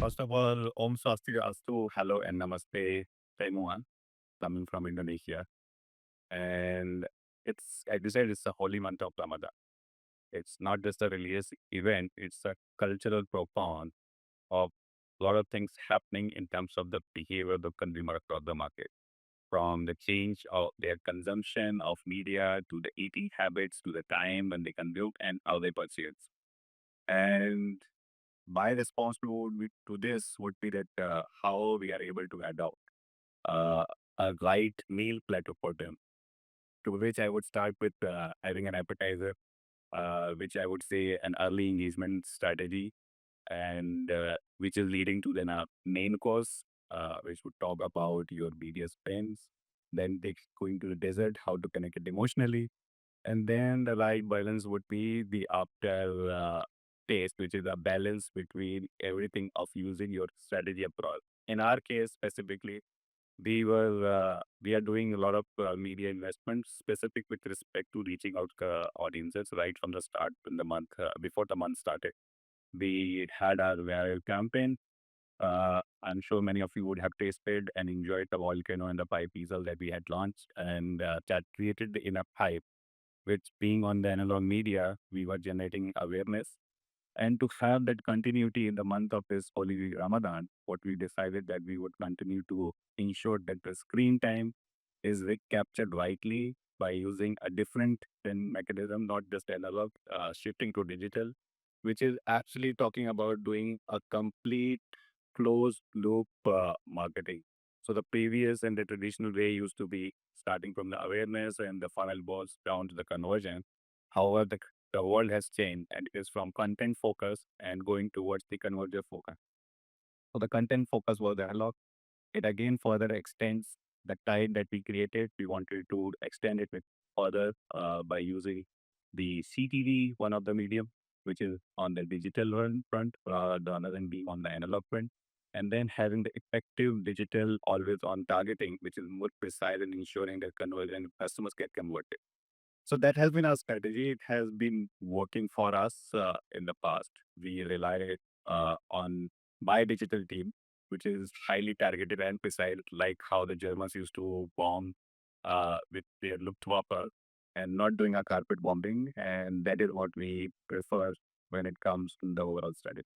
First of all, Om Swastiastu, hello and namaste to everyone coming from Indonesia. And as you said, it's a holy month of Ramadan. It's not just a religious event, it's a cultural profound of a lot of things happening in terms of the behavior of the consumer across the market. From the change of their consumption of media to the eating habits to the time when they consume and how they purchase. And my response to this would be that how we are able to adopt uh, a right meal platter for them, to which I would start with having an appetizer, which I would say an early engagement strategy, and which is leading to then a main course, which would talk about your media spends, then going to the dessert, how to connect it emotionally, and then the right balance would be the after taste, which is a balance between everything of using your strategy approach. In our case specifically, we are doing a lot of media investments specific with respect to reaching out audiences right from the start in the month before the month started. We had our viral campaign. I'm sure many of you would have tasted and enjoyed the volcano and the pie pizza that we had launched, and that created enough hype, which being on the analog media, we were generating awareness. And to have that continuity in the month of this holy Ramadan, what we decided that we would continue to ensure that the screen time is captured rightly by using a different mechanism, not just analog, shifting to digital, which is actually talking about doing a complete closed loop marketing. So the previous and the traditional way used to be starting from the awareness and the funnel balls down to the conversion. However, the world has changed and it is from content focus and going towards the converger focus. So the content focus was analog. It again further extends the tie that we created. We wanted to extend it with further by using the CTV, one of the medium, which is on the digital front, the another being on the analog front, and then having the effective digital always on targeting, which is more precise in ensuring that conversion customers get converted. So that has been our strategy. It has been working for us in the past. We rely on my digital team, which is highly targeted and precise, like how the Germans used to bomb with their Luftwaffe and not doing a carpet bombing. And that is what we prefer when it comes to the overall strategy.